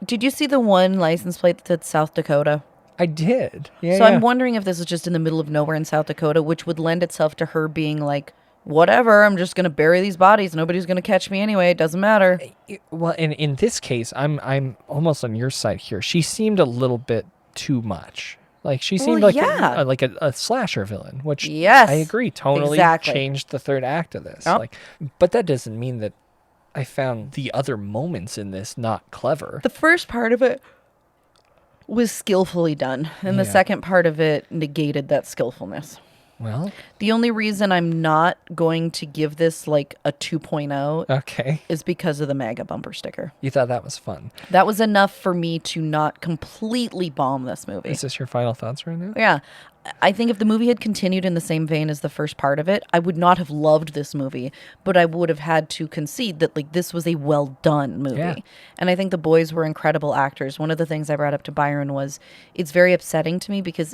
Did you see the one license plate that said South Dakota? I did. Yeah. So I'm wondering if this is just in the middle of nowhere in South Dakota, which would lend itself to her being like, whatever, I'm just going to bury these bodies. Nobody's going to catch me anyway. It doesn't matter. Well, in this case, I'm almost on your side here. She seemed a little bit too much. Like, she seemed like a slasher villain, which I agree totally changed the third act of this. Oh. Like, but that doesn't mean that I found the other moments in this not clever. The first part of it was skillfully done, and the second part of it negated that skillfulness. Well, the only reason I'm not going to give this like a 2.0 is because of the MAGA bumper sticker. You thought that was fun. That was enough for me to not completely bomb this movie. Is this your final thoughts right now? Yeah. I think if the movie had continued in the same vein as the first part of it, I would not have loved this movie, but I would have had to concede that like this was a well done movie. Yeah. And I think the boys were incredible actors. One of the things I brought up to Byron was it's very upsetting to me because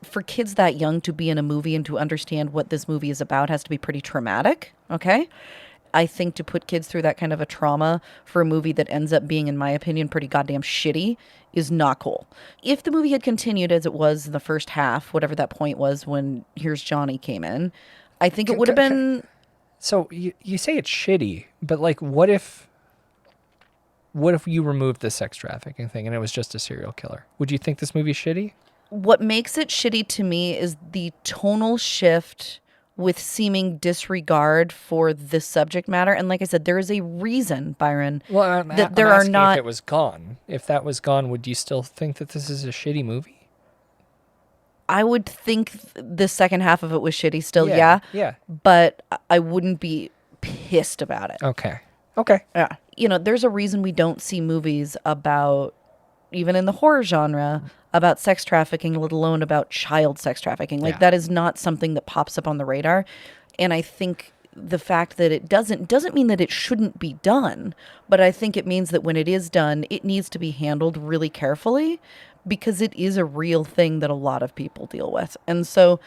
for kids that young to be in a movie and to understand what this movie is about has to be pretty traumatic, okay? I think to put kids through that kind of a trauma for a movie that ends up being, in my opinion, pretty goddamn shitty is not cool. If the movie had continued as it was in the first half, whatever that point was when Here's Johnny came in, I think it would have been... So you say it's shitty, but like what if you removed the sex trafficking thing and it was just a serial killer? Would you think this movie's shitty? What makes it shitty to me is the tonal shift with seeming disregard for this subject matter. And like I said, there is a reason, Byron, that there are not... If it was gone, if that was gone, would you still think that this is a shitty movie? I would think the second half of it was shitty still, Yeah. But I wouldn't be pissed about it. Okay. Yeah. You know, there's a reason we don't see movies about, even in the horror genre, about sex trafficking, let alone about child sex trafficking. Like that is not something that pops up on the radar. And I think the fact that it doesn't mean that it shouldn't be done, but I think it means that when it is done, it needs to be handled really carefully because it is a real thing that a lot of people deal with. And so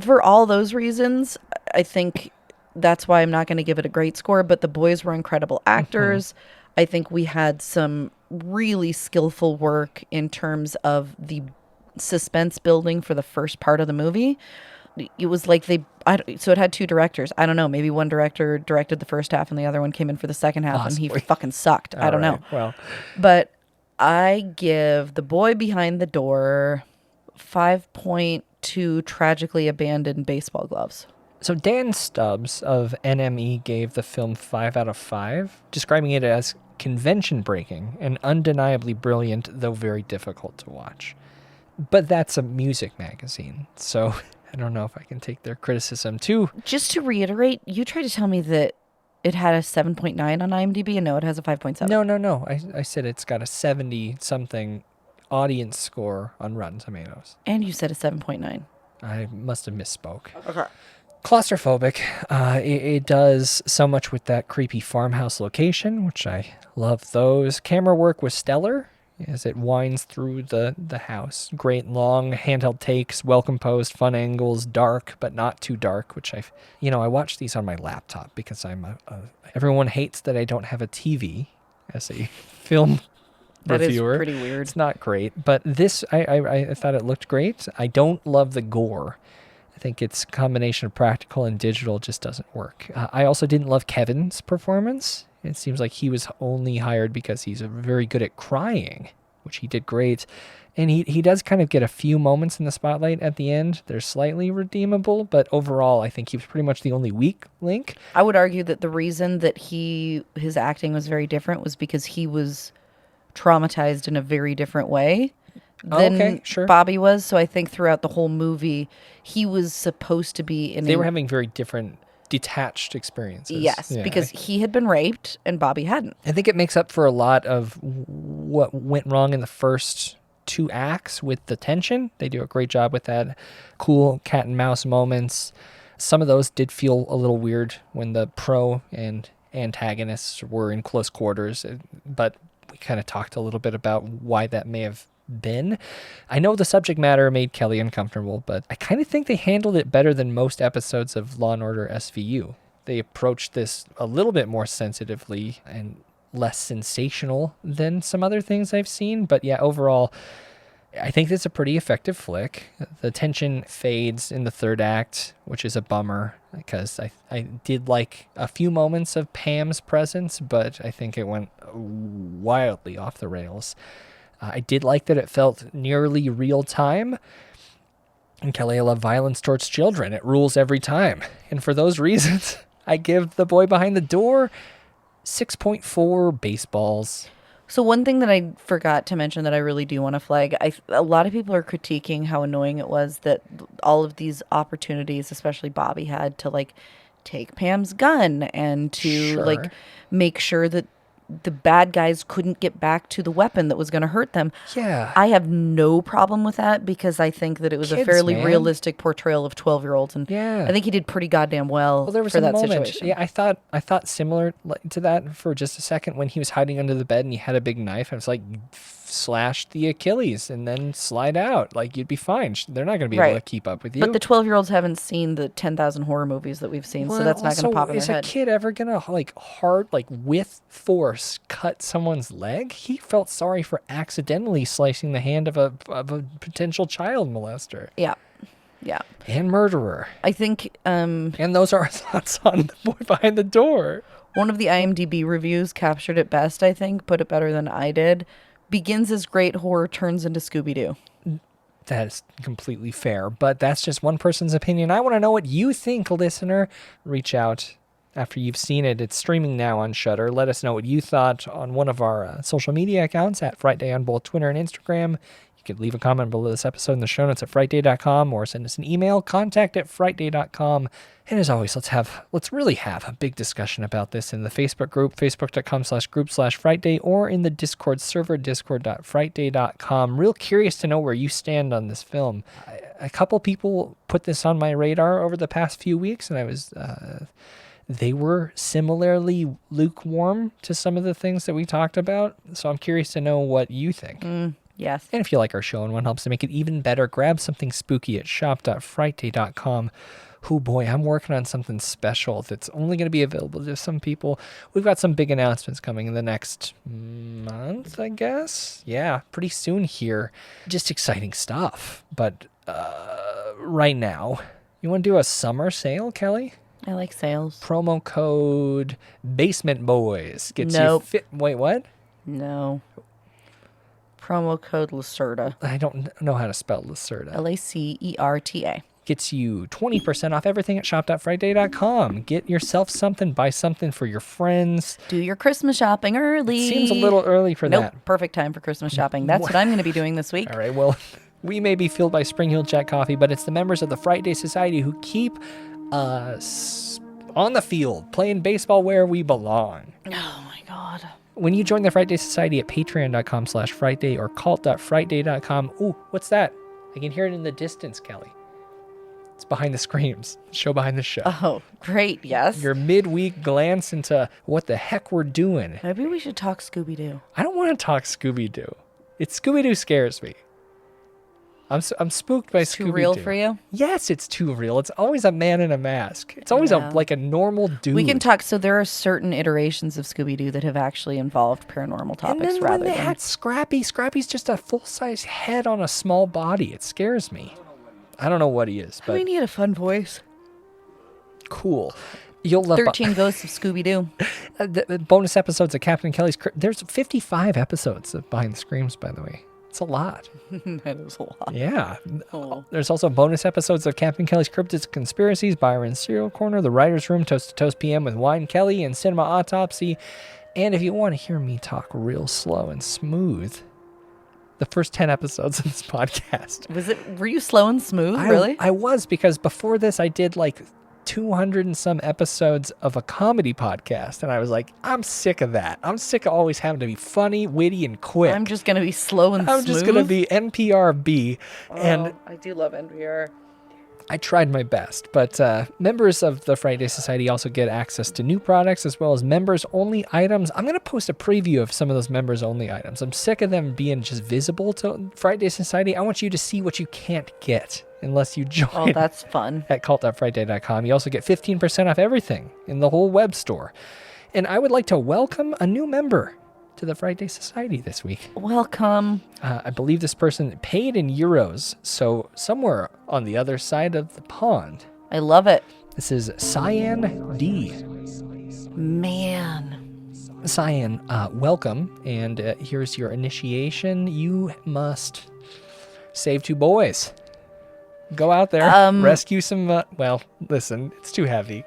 for all those reasons, I think that's why I'm not going to give it a great score, but the boys were incredible actors. I think we had some really skillful work in terms of the suspense building for the first part of the movie. It was like so it had two directors. I don't know. Maybe one director directed the first half and the other one came in for the second half and he fucking sucked. I don't know. Well, but I give The Boy Behind the Door 5.2 tragically abandoned baseball gloves. So Dan Stubbs of NME gave the film 5 out of 5, describing it as convention-breaking and undeniably brilliant, though very difficult to watch. But that's a music magazine, so I don't know if I can take their criticism too. Just to reiterate, you tried to tell me that it had a 7.9 on IMDb, and no, it has a 5.7. No. I said it's got a 70-something audience score on Rotten Tomatoes. And you said a 7.9. I must have misspoke. Okay. Claustrophobic. It does so much with that creepy farmhouse location, which I love those. Camera work was stellar as it winds through the house. Great long handheld takes, well composed, fun angles, dark but not too dark, which I watch these on my laptop because I'm everyone hates that I don't have a TV as a film reviewer. That is pretty weird. It's not great, but this I thought it looked great. I don't love the gore. I think its combination of practical and digital just doesn't work. I also didn't love Kevin's performance. It seems like he was only hired because he's very good at crying. which he did great. And he does kind of get a few moments in the spotlight at the end. They're slightly redeemable, but overall, I think he was pretty much the only weak link. I would argue that the reason that his acting was very different was because he was traumatized in a very different way than Bobby was. So I think throughout the whole movie, he was supposed to be in. They were having very different, detached experiences. Yes, because he had been raped and Bobby hadn't. I think it makes up for a lot of what went wrong in the first 2 acts with the tension. They do a great job with that. Cool cat and mouse moments. Some of those did feel a little weird when the pro and antagonists were in close quarters, but we kind of talked a little bit about why that may have been. I know the subject matter made Kelly uncomfortable, but I kind of think they handled it better than most episodes of Law & Order SVU. They approached this a little bit more sensitively and less sensational than some other things I've seen. But yeah, overall, I think it's a pretty effective flick. The tension fades in the 3rd act, which is a bummer because I did like a few moments of Pam's presence, but I think it went wildly off the rails. I did like that it felt nearly real time. And Kelly, I love violence towards children. It rules every time. And for those reasons, I give The Boy Behind the Door 6.4 baseballs. So one thing that I forgot to mention that I really do want to flag, a lot of people are critiquing how annoying it was that all of these opportunities, especially Bobby had to like take Pam's gun and to like make sure that the bad guys couldn't get back to the weapon that was going to hurt them. Yeah. I have no problem with that because I think that it was a fairly realistic portrayal of 12-year-olds. And I think he did pretty goddamn well there was for a that moment. situation. Yeah, I thought similar to that for just a second when he was hiding under the bed and he had a big knife. I was like, slash the Achilles and then slide out. Like, you'd be fine. They're not going to be able to keep up with you. But the 12-year-olds haven't seen the 10,000 horror movies that we've seen, so that's not going to pop in their head. Is a kid ever going to, like, with force, cut someone's leg? He felt sorry for accidentally slicing the hand of a potential child molester. Yeah. Yeah. And murderer. I think... and those are our thoughts on The Boy Behind the Door. One of the IMDb reviews captured it best, I think, put it better than I did. Begins as great horror, turns into Scooby-Doo. That is completely fair, but that's just one person's opinion. I want to know what you think, listener. Reach out after you've seen it. It's streaming now on Shudder. Let us know what you thought on one of our social media accounts at Frightday on both Twitter and Instagram. You could leave a comment below this episode in the show notes at frightday.com or send us an email, contact@frightday.com. And as always, let's really have a big discussion about this in the Facebook group, facebook.com/group/Frightday, or in the Discord server, discord.frightday.com. Real curious to know where you stand on this film. A couple people put this on my radar over the past few weeks, and they were similarly lukewarm to some of the things that we talked about. So I'm curious to know what you think. Yes. And if you like our show and one helps to make it even better, grab something spooky at shop.frightday.com. Oh boy, I'm working on something special that's only going to be available to some people. We've got some big announcements coming in the next month, I guess. Yeah, pretty soon here. Just exciting stuff. But right now, you want to do a summer sale, Kelly? I like sales. Promo code Basement Boys gets Nope. you fit. Wait, what? No. Promo code Lacerda. I don't know how to spell Lacerda. Lacerta. Gets you 20% off everything at shop.frightday.com. Get yourself something, buy something for your friends. Do your Christmas shopping early. Seems a little early for that. Nope, perfect time for Christmas shopping. That's what I'm going to be doing this week. All right, well, we may be fueled by Spring Hill Jack Coffee, but it's the members of the Frightday Society who keep us on the field, playing baseball where we belong. Oh, my God. When you join the Frightday Society at patreon.com/Frightday or cult.frightday.com. Ooh, what's that? I can hear it in the distance, Kelly. It's behind the screams. Show behind the show. Oh, great. Yes. Your midweek glance into what the heck we're doing. Maybe we should talk Scooby-Doo. I don't want to talk Scooby-Doo. Scooby-Doo scares me. I'm spooked by Scooby-Doo. Too real for you? Yes, it's too real. It's always a man in a mask. It's always like a normal dude. We can talk. So there are certain iterations of Scooby-Doo that have actually involved paranormal topics. And then when they had Scrappy, Scrappy's just a full-size head on a small body. It scares me. I don't know what he is, but I mean, he had a fun voice. Cool. You'll love 13 Ghosts of Scooby-Doo. the bonus episodes of Captain Kelly's Crypt. There's 55 episodes of Behind the Screams, by the way. It's a lot. That is a lot. Yeah. Oh. There's also bonus episodes of Captain Kelly's Cryptids, Conspiracies, Byron's Cereal Corner, The Writer's Room, Toast to Toast PM with Wine Kelly, and Cinema Autopsy. And if you want to hear me talk real slow and smooth, the first 10 episodes of this podcast. Were you slow and smooth, really? I was, because before this I did like 200 and some episodes of a comedy podcast, and I was like, I'm sick of that. I'm sick of always having to be funny, witty, and quick. I'm just going to be slow and smooth. I'm just going to be NPRB. And I do love NPR. I tried my best, but members of the Frightday Society also get access to new products as well as members-only items. I'm going to post a preview of some of those members-only items. I'm sick of them being just visible to Frightday Society. I want you to see what you can't get unless you join. Oh, that's fun. At cult.frightday.com. You also get 15% off everything in the whole web store. And I would like to welcome a new member to the Frightday Society this week. Welcome. I believe this person paid in euros, so somewhere on the other side of the pond. I love it. This is Cyan D. Man. Cyan, welcome, and here's your initiation. You must save 2 boys. Go out there, rescue some, well, listen, it's too heavy.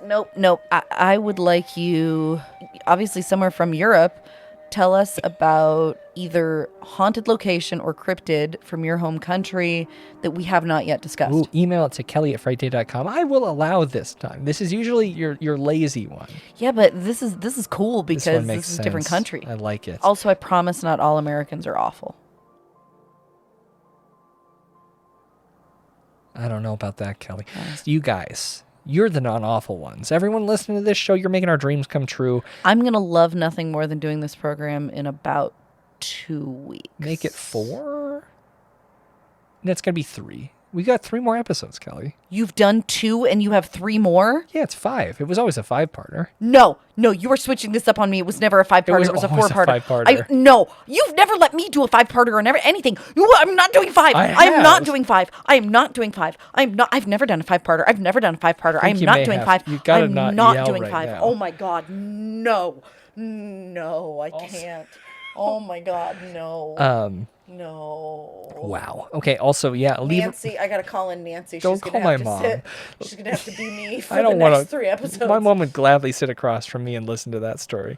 Nope. I would like you, obviously somewhere from Europe, tell us about either haunted location or cryptid from your home country that we have not yet discussed. Ooh, email it to kelly@frightday.com. I will allow this time. This is usually your lazy one. Yeah, but this is cool because this is a different country. I like it. Also, I promise not all Americans are awful. I don't know about that, Kelly. You guys, you're the non-awful ones. Everyone listening to this show, you're making our dreams come true. I'm going to love nothing more than doing this program in about 2 weeks. Make it 4? That's going to be 3. We got 3 more episodes, Kelly. You've done 2 and you have 3 more? Yeah, it's 5. It was always a 5-parter. No, you were switching this up on me. It was never a 5-parter. It was a 4-parter. No, you've never let me do a 5-parter or never anything. I'm not doing 5. I am not doing 5. I am not doing 5. I've never done a 5-parter. I've never done a 5-parter. I am not doing 5. I'm not doing 5. Now. Oh my God, no, I can't. Oh my God, no. No. Wow. Okay. Also, yeah. Nancy, I gotta call in Nancy. Don't call my mom. She's gonna have to be me for the next 3 episodes. My mom would gladly sit across from me and listen to that story.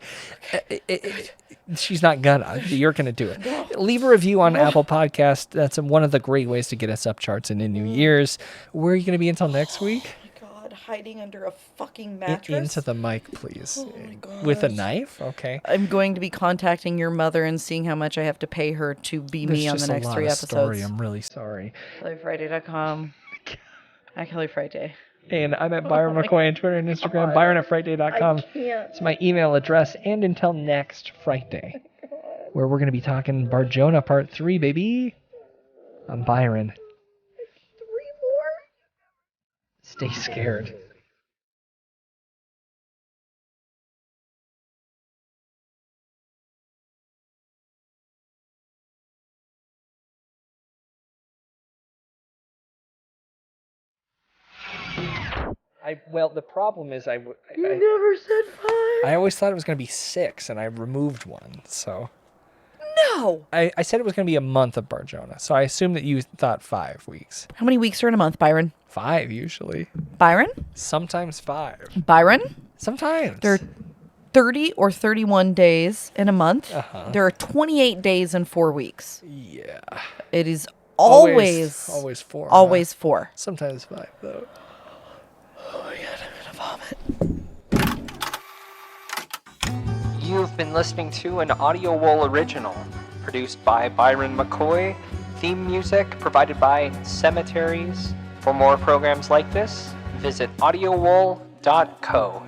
She's not gonna. You're gonna do it. No. Leave a review on Apple Podcast. That's one of the great ways to get us up charts and in New Year's. Where are you gonna be until next week? Hiding under a fucking mattress. Into the mic, please. Oh my God. With a knife? Okay. I'm going to be contacting your mother and seeing how much I have to pay her to be me on the next 3 episodes. Story. I'm really sorry. KellyFrightday.com. At Kelly Frightday. And I'm at Byron McCoy on Twitter and Instagram. Byron@frightday.com. It's my email address. And until next Friday, where we're going to be talking Barjona Part 3, baby. I'm Byron. Stay scared. The problem is You never said 5. I always thought it was going to be 6, and I removed one, so... No! I said it was going to be a month of Barjona, so I assumed that you thought 5 weeks. How many weeks are in a month, Byron? 5, usually. Byron? Sometimes 5. Byron? Sometimes. There are 30 or 31 days in a month. Uh-huh. There are 28 days in 4 weeks. Yeah. It is always 4. Always 4. Sometimes 5, though. Oh my God, I'm gonna vomit. You've been listening to an Audio Wool original, produced by Byron McCoy, theme music provided by Cemeteries. For more programs like this, visit audiowool.co.